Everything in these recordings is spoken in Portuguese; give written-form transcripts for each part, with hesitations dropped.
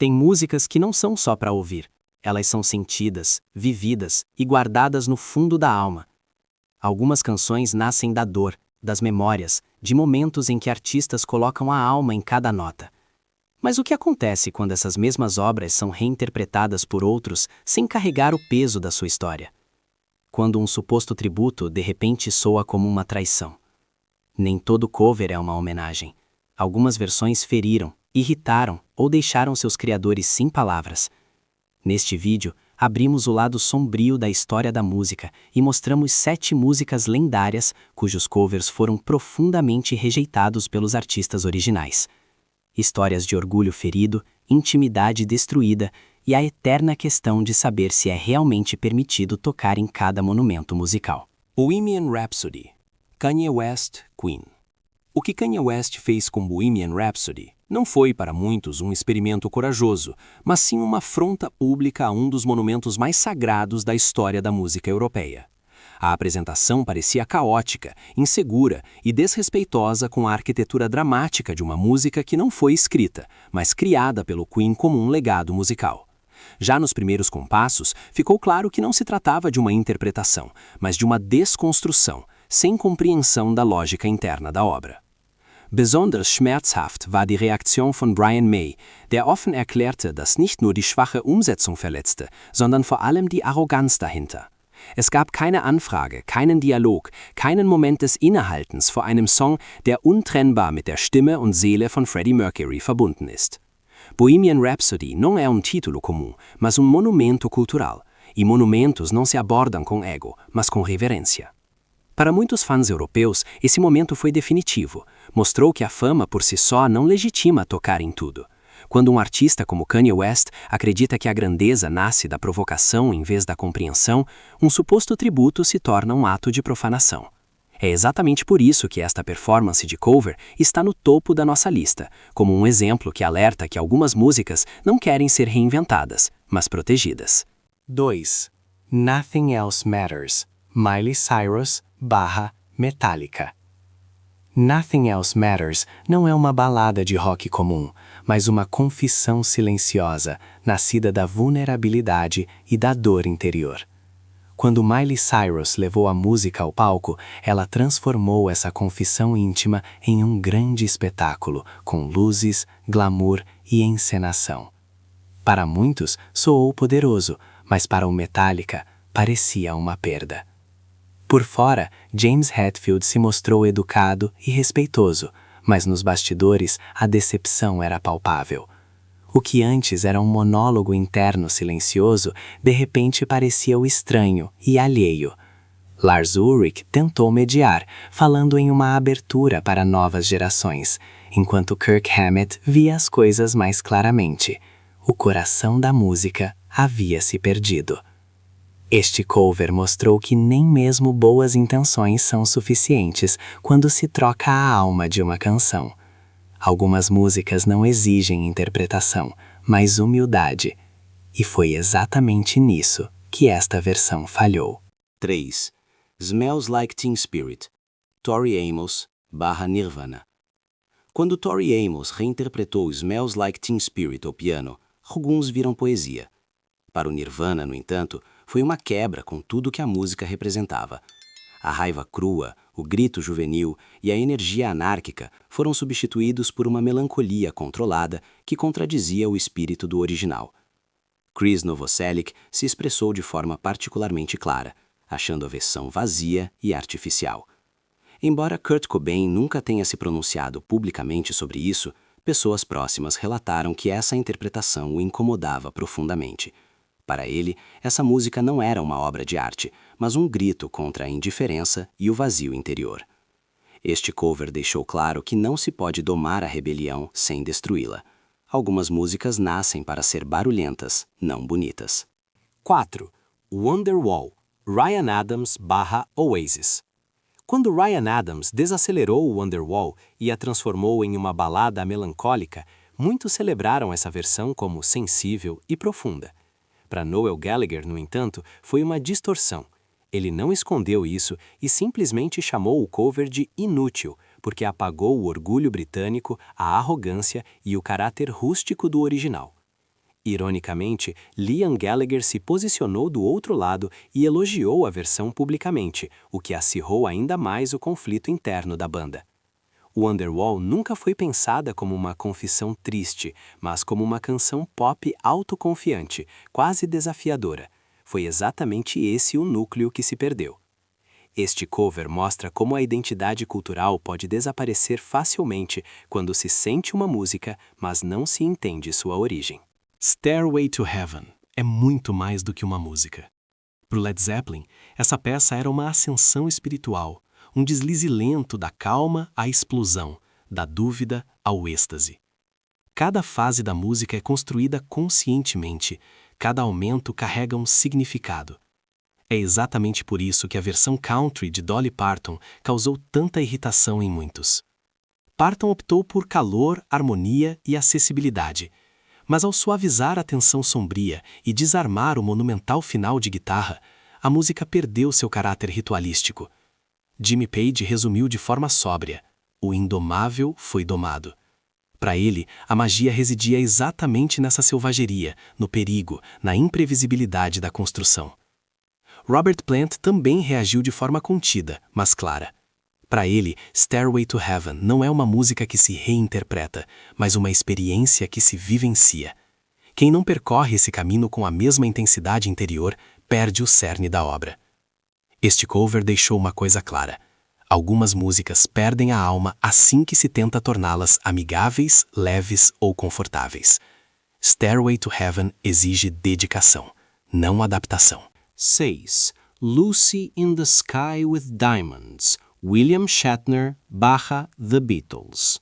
Tem músicas que não são só para ouvir, elas são sentidas, vividas e guardadas no fundo da alma. Algumas canções nascem da dor, das memórias, de momentos em que artistas colocam a alma em cada nota. Mas o que acontece quando essas mesmas obras são reinterpretadas por outros sem carregar o peso da sua história? Quando um suposto tributo de repente soa como uma traição. Nem todo cover é uma homenagem. Algumas versões feriram, irritaram ou deixaram seus criadores sem palavras. Neste vídeo, abrimos o lado sombrio da história da música e mostramos 7 músicas lendárias cujos covers foram profundamente rejeitados pelos artistas originais. Histórias de orgulho ferido, intimidade destruída e a eterna questão de saber se é realmente permitido tocar em cada monumento musical. Bohemian Rhapsody, Kanye West, Queen. O que Kanye West fez com Bohemian Rhapsody não foi para muitos um experimento corajoso, mas sim uma afronta pública a um dos monumentos mais sagrados da história da música europeia. A apresentação parecia caótica, insegura e desrespeitosa com a arquitetura dramática de uma música que não foi escrita, mas criada pelo Queen como um legado musical. Já nos primeiros compassos, ficou claro que não se tratava de uma interpretação, mas de uma desconstrução, sem compreensão da lógica interna da obra. Besonders schmerzhaft war die Reaktion von Brian May, der offen erklärte, dass nicht nur die schwache Umsetzung verletzte, sondern vor allem die Arroganz dahinter. Es gab keine Anfrage, keinen Dialog, keinen Moment des Innehaltens vor einem Song, der untrennbar mit der Stimme und Seele von Freddie Mercury verbunden ist. Bohemian Rhapsody não é título comum, mas monumento cultural, e monumentos não se abordam com ego, mas com reverência. Para muitos fãs europeus, esse momento foi definitivo. Mostrou que a fama por si só não legitima tocar em tudo. Quando um artista como Kanye West acredita que a grandeza nasce da provocação em vez da compreensão, um suposto tributo se torna um ato de profanação. É exatamente por isso que esta performance de cover está no topo da nossa lista, como um exemplo que alerta que algumas músicas não querem ser reinventadas, mas protegidas. 2. Nothing Else Matters, Miley Cyrus / Metallica. Nothing Else Matters não é uma balada de rock comum, mas uma confissão silenciosa, nascida da vulnerabilidade e da dor interior. Quando Miley Cyrus levou a música ao palco, ela transformou essa confissão íntima em um grande espetáculo, com luzes, glamour e encenação. Para muitos, soou poderoso, mas para o Metallica, parecia uma perda. Por fora, James Hetfield se mostrou educado e respeitoso, mas nos bastidores a decepção era palpável. O que antes era um monólogo interno silencioso, de repente parecia o estranho e alheio. Lars Ulrich tentou mediar, falando em uma abertura para novas gerações, enquanto Kirk Hammett via as coisas mais claramente. O coração da música havia se perdido. Este cover mostrou que nem mesmo boas intenções são suficientes quando se troca a alma de uma canção. Algumas músicas não exigem interpretação, mas humildade. E foi exatamente nisso que esta versão falhou. 3. Smells Like Teen Spirit, Tori Amos / Nirvana. Quando Tori Amos reinterpretou Smells Like Teen Spirit ao piano, alguns viram poesia. Para o Nirvana, no entanto, foi uma quebra com tudo que a música representava. A raiva crua, o grito juvenil e a energia anárquica foram substituídos por uma melancolia controlada que contradizia o espírito do original. Chris Novoselic se expressou de forma particularmente clara, achando a versão vazia e artificial. Embora Kurt Cobain nunca tenha se pronunciado publicamente sobre isso, pessoas próximas relataram que essa interpretação o incomodava profundamente. Para ele, essa música não era uma obra de arte, mas um grito contra a indiferença e o vazio interior. Este cover deixou claro que não se pode domar a rebelião sem destruí-la. Algumas músicas nascem para ser barulhentas, não bonitas. 4. Wonderwall, Ryan Adams / Oasis. Quando Ryan Adams desacelerou o Wonderwall e a transformou em uma balada melancólica, muitos celebraram essa versão como sensível e profunda. Para Noel Gallagher, no entanto, foi uma distorção. Ele não escondeu isso e simplesmente chamou o cover de inútil, porque apagou o orgulho britânico, a arrogância e o caráter rústico do original. Ironicamente, Liam Gallagher se posicionou do outro lado e elogiou a versão publicamente, o que acirrou ainda mais o conflito interno da banda. Wonderwall nunca foi pensada como uma confissão triste, mas como uma canção pop autoconfiante, quase desafiadora. Foi exatamente esse o núcleo que se perdeu. Este cover mostra como a identidade cultural pode desaparecer facilmente quando se sente uma música, mas não se entende sua origem. Stairway to Heaven é muito mais do que uma música. Para o Led Zeppelin, essa peça era uma ascensão espiritual, um deslize lento da calma à explosão, da dúvida ao êxtase. Cada fase da música é construída conscientemente, cada aumento carrega um significado. É exatamente por isso que a versão country de Dolly Parton causou tanta irritação em muitos. Parton optou por calor, harmonia e acessibilidade, mas ao suavizar a tensão sombria e desarmar o monumental final de guitarra, a música perdeu seu caráter ritualístico. Jimmy Page resumiu de forma sóbria: o indomável foi domado. Para ele, a magia residia exatamente nessa selvageria, no perigo, na imprevisibilidade da construção. Robert Plant também reagiu de forma contida, mas clara. Para ele, Stairway to Heaven não é uma música que se reinterpreta, mas uma experiência que se vivencia. Quem não percorre esse caminho com a mesma intensidade interior, perde o cerne da obra. Este cover deixou uma coisa clara: algumas músicas perdem a alma assim que se tenta torná-las amigáveis, leves ou confortáveis. Stairway to Heaven exige dedicação, não adaptação. 6. Lucy in the Sky with Diamonds, William Shatner / The Beatles.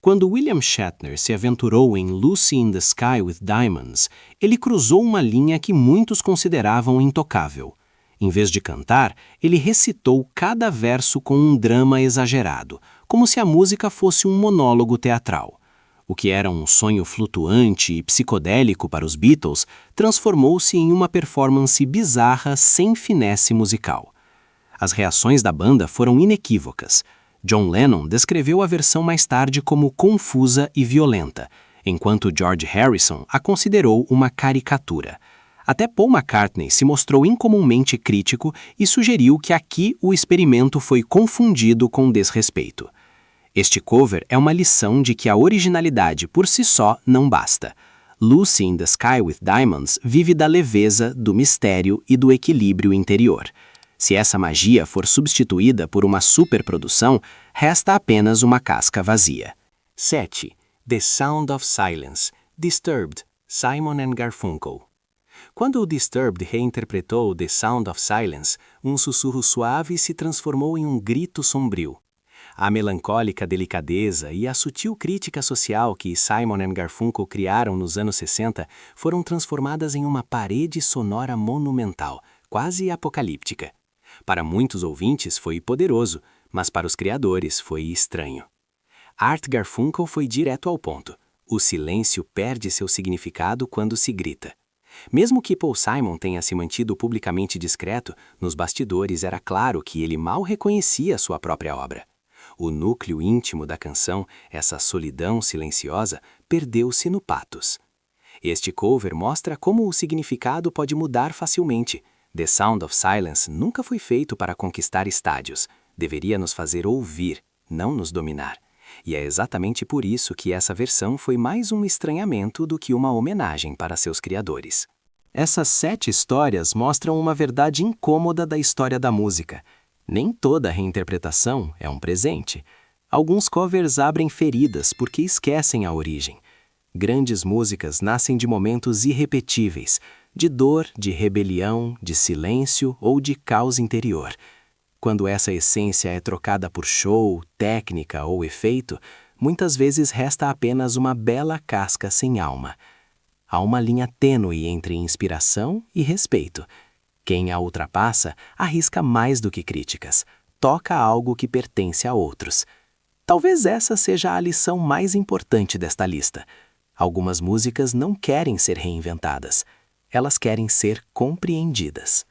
Quando William Shatner se aventurou em Lucy in the Sky with Diamonds, ele cruzou uma linha que muitos consideravam intocável. Em vez de cantar, ele recitou cada verso com um drama exagerado, como se a música fosse um monólogo teatral. O que era um sonho flutuante e psicodélico para os Beatles transformou-se em uma performance bizarra sem finesse musical. As reações da banda foram inequívocas. John Lennon descreveu a versão mais tarde como confusa e violenta, enquanto George Harrison a considerou uma caricatura. Até Paul McCartney se mostrou incomumente crítico e sugeriu que aqui o experimento foi confundido com desrespeito. Este cover é uma lição de que a originalidade por si só não basta. Lucy in the Sky with Diamonds vive da leveza, do mistério e do equilíbrio interior. Se essa magia for substituída por uma superprodução, resta apenas uma casca vazia. 7. The Sound of Silence, Disturbed, Simon & Garfunkel. Quando o Disturbed reinterpretou The Sound of Silence, um sussurro suave se transformou em um grito sombrio. A melancólica delicadeza e a sutil crítica social que Simon & Garfunkel criaram nos anos 60 foram transformadas em uma parede sonora monumental, quase apocalíptica. Para muitos ouvintes foi poderoso, mas para os criadores foi estranho. Art Garfunkel foi direto ao ponto. O silêncio perde seu significado quando se grita. Mesmo que Paul Simon tenha se mantido publicamente discreto, nos bastidores era claro que ele mal reconhecia sua própria obra. O núcleo íntimo da canção, essa solidão silenciosa, perdeu-se no pathos. Este cover mostra como o significado pode mudar facilmente. The Sound of Silence nunca foi feito para conquistar estádios. Deveria nos fazer ouvir, não nos dominar. E é exatamente por isso que essa versão foi mais um estranhamento do que uma homenagem para seus criadores. Essas 7 histórias mostram uma verdade incômoda da história da música. Nem toda reinterpretação é um presente. Alguns covers abrem feridas porque esquecem a origem. Grandes músicas nascem de momentos irrepetíveis, de dor, de rebelião, de silêncio ou de caos interior. Quando essa essência é trocada por show, técnica ou efeito, muitas vezes resta apenas uma bela casca sem alma. Há uma linha tênue entre inspiração e respeito. Quem a ultrapassa arrisca mais do que críticas, toca algo que pertence a outros. Talvez essa seja a lição mais importante desta lista. Algumas músicas não querem ser reinventadas, elas querem ser compreendidas.